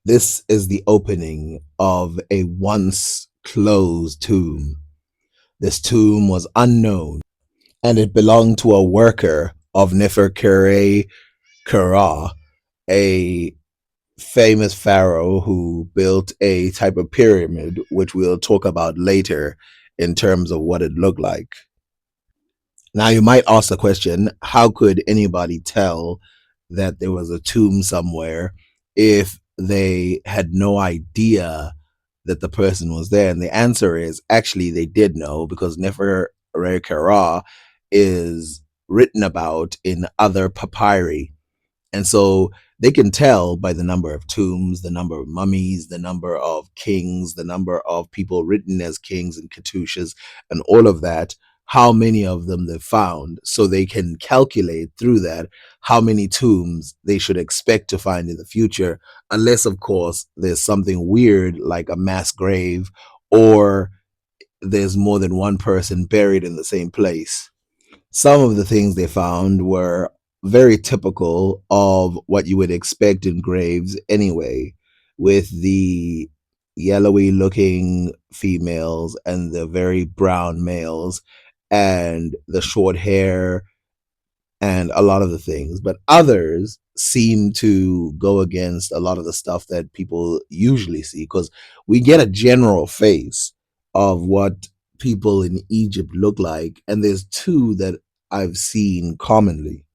This is the opening of a once closed tomb. This tomb was unknown, and it belonged to a worker of Neferkare Kara, a famous pharaoh who built a type of pyramid, which we'll talk about later in terms of what it looked like. Now, you might ask the question, how could anybody tell that there was a tomb somewhere if they had no idea that the person was there? And the answer is actually they did know, because Nefer-Kara is written about in other papyri. And so they can tell by the number of tombs, the number of mummies, the number of kings, the number of people written as kings and Kettushas, and all of that, how many of them they found. So they can calculate through that how many tombs they should expect to find in the future, unless, of course, there's something weird like a mass grave, or there's more than one person buried in the same place. Some of the things they found were very typical of what you would expect in graves anyway, with the yellowy looking females and the very brown males and the short hair and a lot of the things. But others seem to go against a lot of the stuff that people usually see, because we get a general face of what people in Egypt look like. And there's two that I've seen commonly.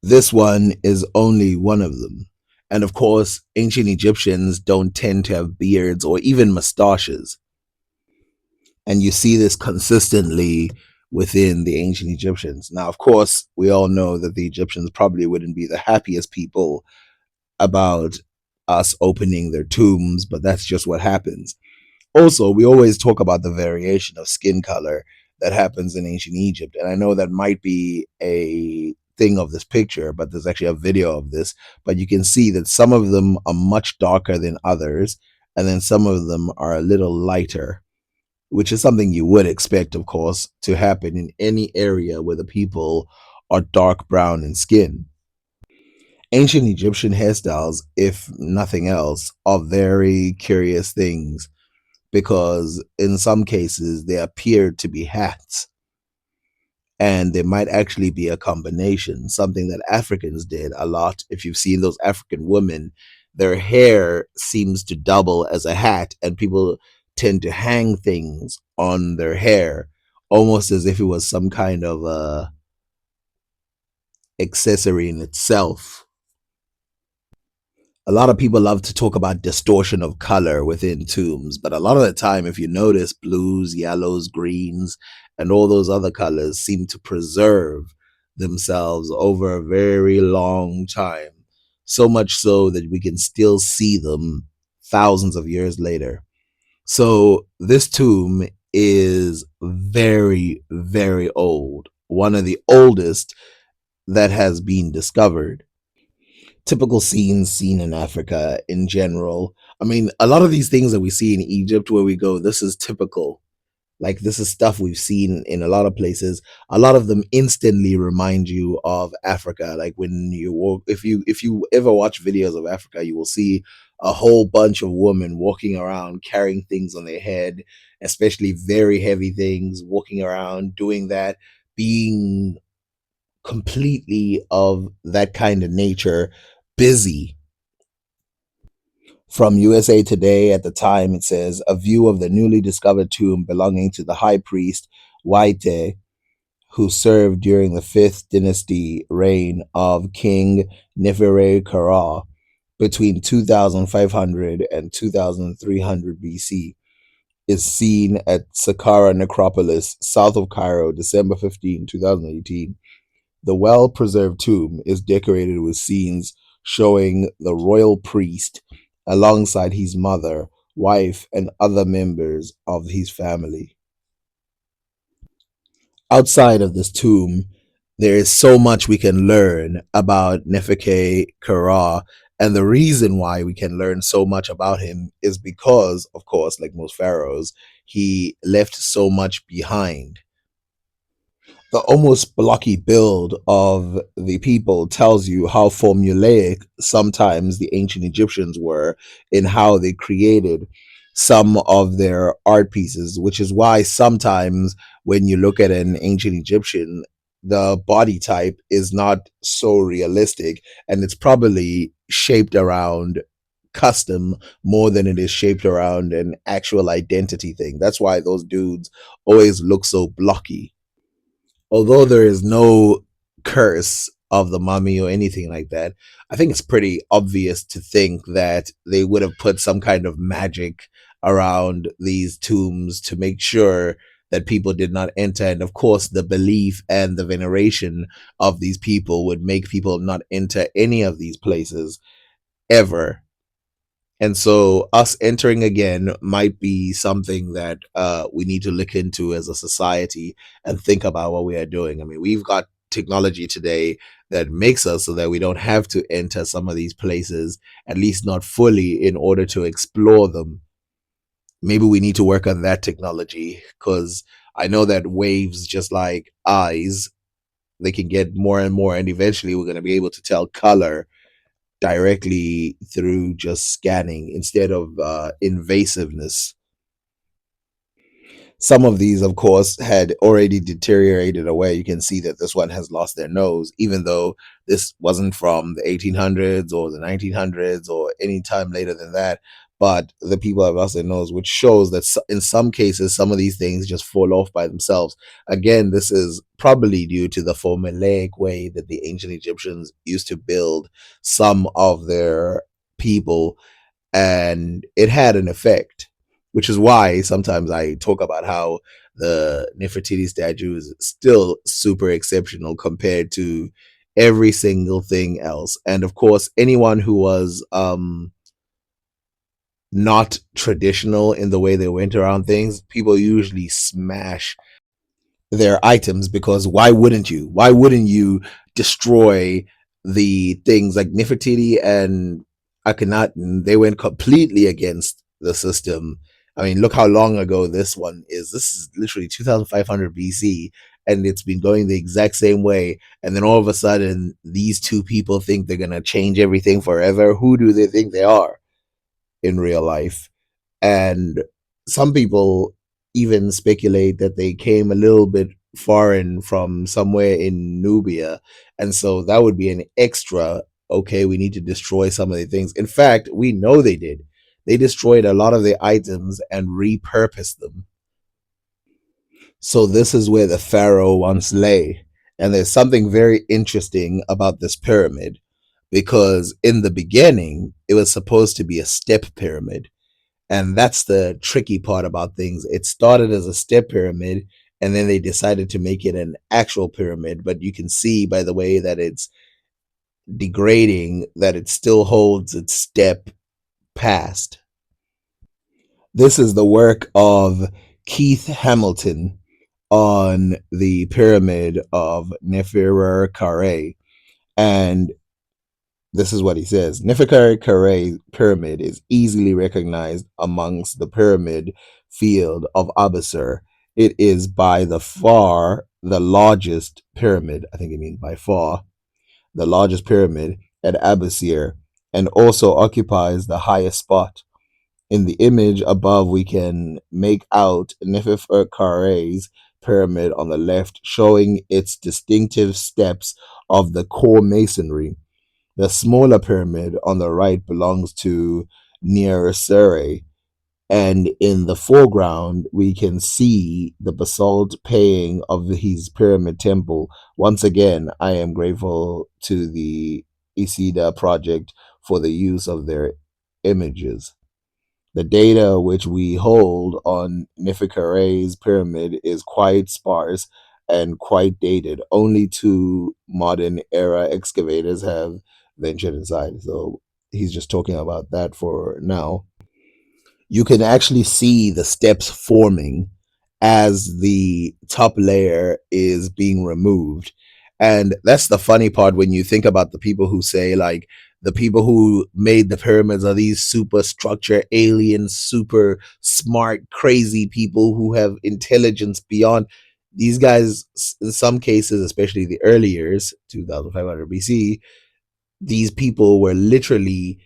This one is only one of them. And of course, ancient Egyptians don't tend to have beards or even mustaches. And you see this consistently within the ancient Egyptians. Now, of course, we all know that the Egyptians probably wouldn't be the happiest people about us opening their tombs, but that's just what happens. Also, we always talk about the variation of skin color that happens in ancient Egypt. And I know that might be a thing of this picture, but there's actually a video of this. But you can see that some of them are much darker than others, and then some of them are a little lighter, which is something you would expect, of course, to happen in any area where the people are dark brown in skin. Ancient Egyptian hairstyles, if nothing else, are very curious things, because in some cases they appear to be hats, and there might actually be a combination, something that Africans did a lot. If you've seen those African women, their hair seems to double as a hat, and people tend to hang things on their hair almost as if it was some kind of accessory in itself. A lot of people love to talk about distortion of color within tombs, but a lot of the time, if you notice, blues, yellows, greens, and all those other colors seem to preserve themselves over a very long time. So much so that we can still see them thousands of years later. So this tomb is very, very old, one of the oldest that has been discovered. Typical scenes seen in Africa in general. I mean, a lot of these things that we see in Egypt where we go, this is typical. Like, this is stuff we've seen in a lot of places. A lot of them instantly remind you of Africa. Like when you walk, if you ever watch videos of Africa, you will see a whole bunch of women walking around carrying things on their head, especially very heavy things, walking around doing that, being completely of that kind of nature, busy. From USA Today at the time, it says a view of the newly discovered tomb belonging to the high priest Waite, who served during the 5th dynasty reign of King Neferkare between 2500 and 2300 BC, is seen at Saqqara Necropolis, south of Cairo, December 15, 2018. The well preserved tomb is decorated with scenes showing the royal priest alongside his mother, wife, and other members of his family. Outside of this tomb, there is so much we can learn about Neferkare Kara. And the reason why we can learn so much about him is because, of course, like most pharaohs, he left so much behind. The almost blocky build of the people tells you how formulaic sometimes the ancient Egyptians were in how they created some of their art pieces, which is why sometimes when you look at an ancient Egyptian, the body type is not so realistic, and it's probably shaped around custom more than it is shaped around an actual identity thing. That's why those dudes always look so blocky. Although there is no curse of the mummy or anything like that, I think it's pretty obvious to think that they would have put some kind of magic around these tombs to make sure that people did not enter. And of course, the belief and the veneration of these people would make people not enter any of these places ever. And so, us entering again might be something that we need to look into as a society and think about what we are doing. I mean, we've got technology today that makes us so that we don't have to enter some of these places, at least not fully, in order to explore them. Maybe we need to work on that technology because I know that waves, just like eyes, they can get more and more, and eventually we're going to be able to tell color directly through just scanning instead of invasiveness. Some of these, of course, had already deteriorated away. You can see that this one has lost their nose, even though this wasn't from the 1800s or the 1900s or any time later than that. But the people have lost their nose, which shows that in some cases, some of these things just fall off by themselves. Again, this is probably due to the formulaic way that the ancient Egyptians used to build some of their people, and it had an effect, which is why sometimes I talk about how the Nefertiti statue is still super exceptional compared to every single thing else. And of course, anyone who was not traditional in the way they went around things, people usually smash their items because why wouldn't you? Why wouldn't you destroy the things like Nefertiti and Akhenaten? They went completely against the system. I mean, look how long ago this one is. This is literally 2500 BC, and it's been going the exact same way. And then all of a sudden, these two people think they're going to change everything forever. Who do they think they are in real life? And some people even speculate that they came a little bit foreign from somewhere in Nubia. And so that would be an extra, okay, we need to destroy some of the things. In fact, we know they did. They destroyed a lot of the items and repurposed them. So this is where the pharaoh once lay. And there's something very interesting about this pyramid because in the beginning, it was supposed to be a step pyramid. And that's the tricky part about things. It started as a step pyramid and then they decided to make it an actual pyramid. But you can see by the way that it's degrading that it still holds its step past. This is the work of Keith Hamilton on the pyramid of Nefertari. And this is what he says. Nefertari pyramid is easily recognized amongst the pyramid field of Abusir. It is by the far the largest pyramid, I think it means by far the largest pyramid at Abusir, and also occupies the highest spot. In the image above, we can make out Nefertari's pyramid on the left, showing its distinctive steps of the core masonry. The smaller pyramid on the right belongs to Nirsere, and in the foreground we can see the basalt paying of his pyramid temple. Once again, I am grateful to the Isida project for the use of their images. The data which we hold on Nefertari's pyramid is quite sparse and quite dated. Only two modern era excavators have ventured inside. So he's just talking about that for now. You can actually see the steps forming as the top layer is being removed. And that's the funny part when you think about the people who say, like, the people who made the pyramids are these super structure alien, super smart, crazy people who have intelligence beyond. These guys, in some cases, especially the early years, 2500 BC, these people were literally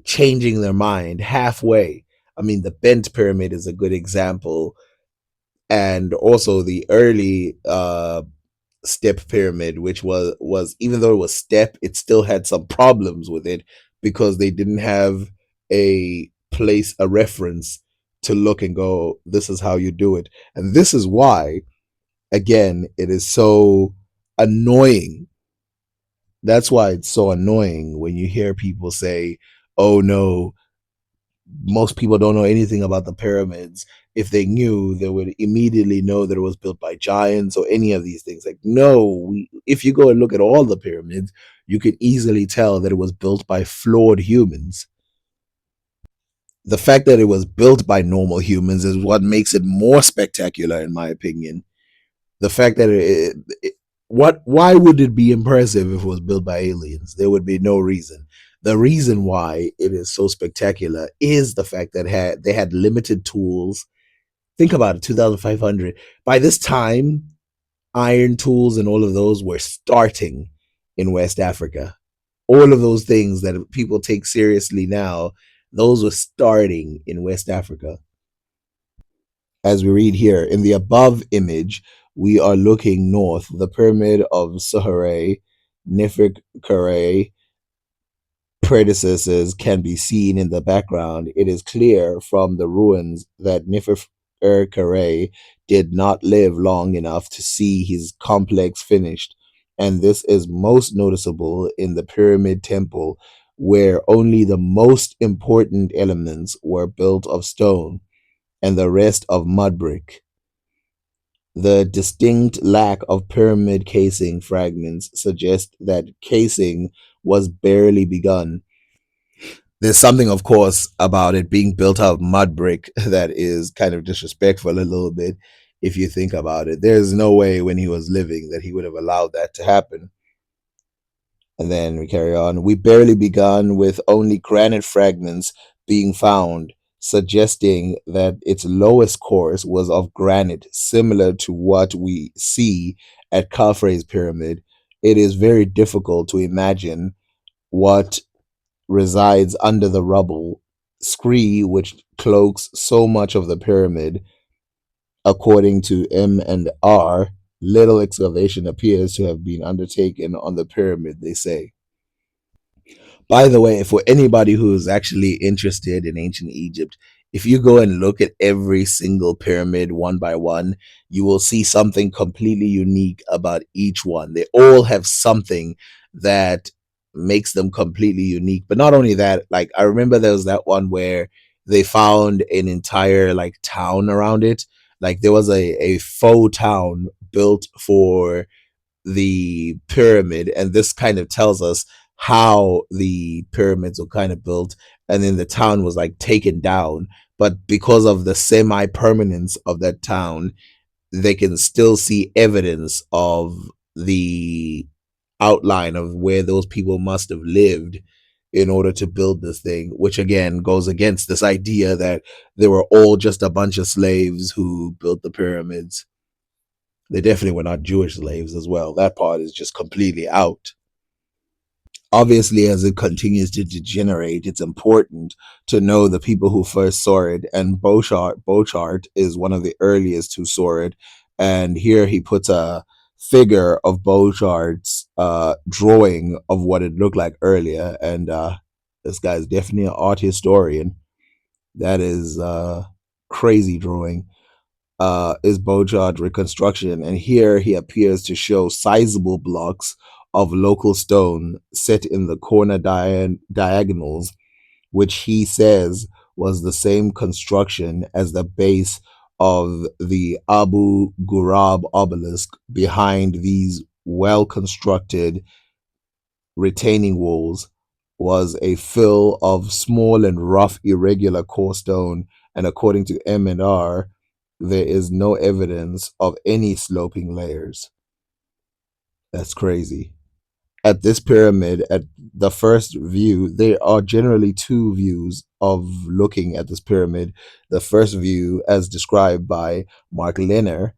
changing their mind halfway. I mean, the bent pyramid is a good example, and also the early step pyramid, which was even though it was step, it still had some problems with it because they didn't have a reference to look and go, this is how you do it. And this is why, again, it is so annoying. That's why it's so annoying when you hear people say, oh no, most people don't know anything about the pyramids. If they knew, they would immediately know that it was built by giants or any of these things. Like, no, if you go and look at all the pyramids, you can easily tell that it was built by flawed humans. The fact that it was built by normal humans is what makes it more spectacular, in my opinion. The fact that why would it be impressive if it was built by aliens? There would be no reason. The reason why it is so spectacular is the fact that they had limited tools. Think about it, 2500. By this time, iron tools and all of those were starting in West Africa. All of those things that people take seriously now, those were starting in West Africa. As we read here, in the above image, we are looking north. The pyramid of Sahareh, Neferkare predecessors can be seen in the background. It is clear from the ruins that Neferkare did not live long enough to see his complex finished, and this is most noticeable in the Pyramid Temple, where only the most important elements were built of stone and the rest of mud brick. The distinct lack of pyramid casing fragments suggest that casing was barely begun. There's something, of course, about it being built out of mud brick that is kind of disrespectful a little bit if you think about it. There's no way when he was living that he would have allowed that to happen. And then we carry on. We barely begun with only granite fragments being found, suggesting that its lowest course was of granite, similar to what we see at Khafre's pyramid. It is very difficult to imagine what resides under the rubble, scree which cloaks so much of the pyramid. According to M&R, little excavation appears to have been undertaken on the pyramid, they say. By the way, for anybody who's actually interested in ancient Egypt, if you go and look at every single pyramid one by one, you will see something completely unique about each one. They all have something that makes them completely unique. But not only that, like I remember there was that one where they found an entire like town around it. Like there was a faux town built for the pyramid, and this kind of tells us how the pyramids were kind of built, and then the town was like taken down, but because of the semi permanence of that town, they can still see evidence of the outline of where those people must have lived in order to build this thing, which again goes against this idea that they were all just a bunch of slaves who built the pyramids. They definitely were not Jewish slaves as well. That part is just completely out. Obviously, as it continues to degenerate, it's important to know the people who first saw it. And Bochart is one of the earliest who saw it. And here he puts a figure of Bochart's drawing of what it looked like earlier. And this guy's definitely an art historian. That is crazy drawing. Is Bojard reconstruction, and here he appears to show sizable blocks of local stone set in the corner diagonals, which he says was the same construction as the base of the Abu Ghurab obelisk. Behind these well constructed retaining walls was a fill of small and rough irregular core stone, and according to M&R, there is no evidence of any sloping layers. That's crazy. At this pyramid, at the first view, there are generally two views of looking at this pyramid. The first view, as described by Mark Lenner,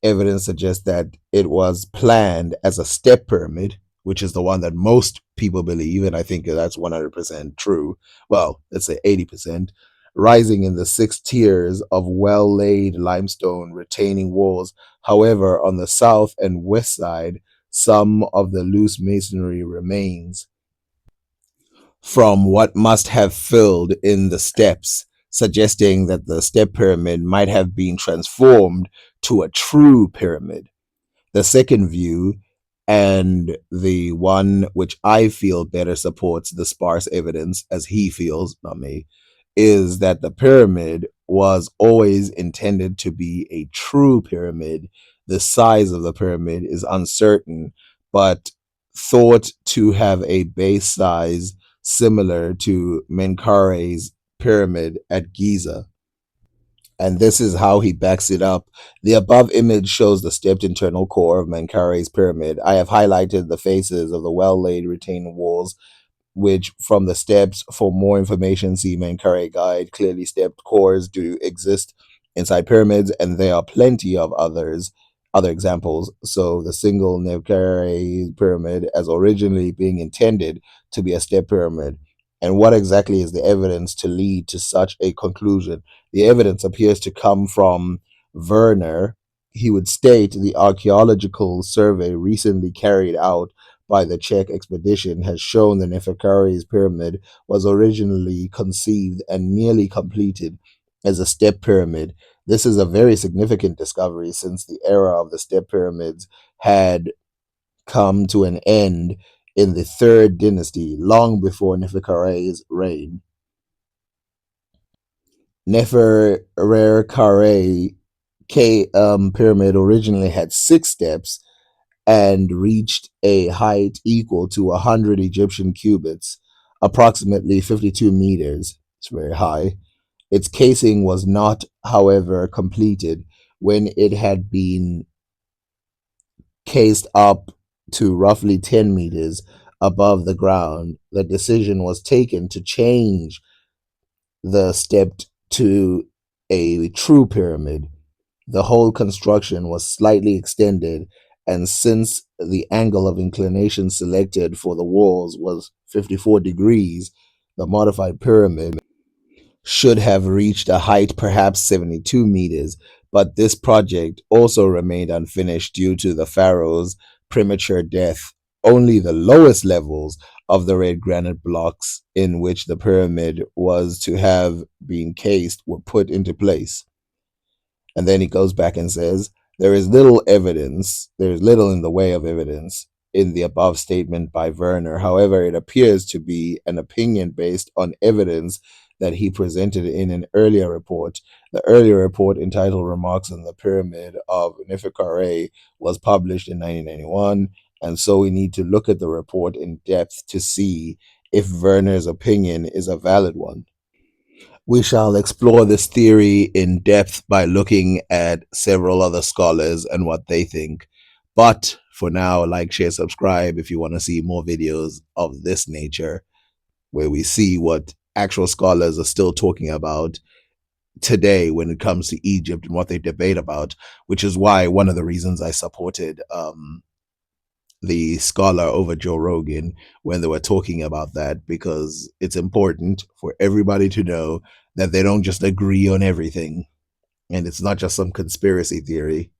Evidence suggests that it was planned as a step pyramid, which is the one that most people believe, and I think that's 100% true. Well, let's say 80%, rising in the six tiers of well laid limestone retaining walls. However, on the south and west side, some of the loose masonry remains from what must have filled in the steps, suggesting that the step pyramid might have been transformed to a true pyramid. The second view, and the one which I feel better supports the sparse evidence, as he feels, not me, is that the pyramid was always intended to be a true pyramid. The size of the pyramid is uncertain, but thought to have a base size similar to Menkare's pyramid at Giza. And this is how he backs it up. The above image shows the stepped internal core of Menkare's pyramid. I have highlighted the faces of the well-laid retaining walls which from the steps. For more information, see Menkare Guide. Clearly stepped cores do exist inside pyramids, and there are plenty of other examples. So the single Menkare pyramid as originally being intended to be a step pyramid. And what exactly is the evidence to lead to such a conclusion? The evidence appears to come from Werner. He would state the archaeological survey recently carried out by the Czech expedition has shown the Nefertari's pyramid was originally conceived and nearly completed as a step pyramid. This is a very significant discovery since the era of the step pyramids had come to an end in the third dynasty, long before Nefertari's reign. Nefertari pyramid originally had six steps and reached a height equal to 100 Egyptian cubits, approximately 52 meters. It's very high. Its casing was not, however, completed when it had been cased up to roughly 10 meters above the ground. The decision was taken to change the step to a true pyramid. The whole construction was slightly extended, and since the angle of inclination selected for the walls was 54 degrees, the modified pyramid should have reached a height perhaps 72 meters, but this project also remained unfinished due to the pharaoh's premature death. Only the lowest levels of the red granite blocks in which the pyramid was to have been cased were put into place. And then he goes back and says, there is little evidence, there is little in the way of evidence in the above statement by Werner. However, it appears to be an opinion based on evidence that he presented in an earlier report. The earlier report, entitled Remarks on the Pyramid of Neferkare, was published in 1991, and so we need to look at the report in depth to see if Werner's opinion is a valid one. We shall explore this theory in depth by looking at several other scholars and what they think. But for now, like, share, subscribe if you want to see more videos of this nature, where we see what actual scholars are still talking about today when it comes to Egypt and what they debate about, which is why one of the reasons I supported the scholar over Joe Rogan when they were talking about that, because it's important for everybody to know that they don't just agree on everything and it's not just some conspiracy theory.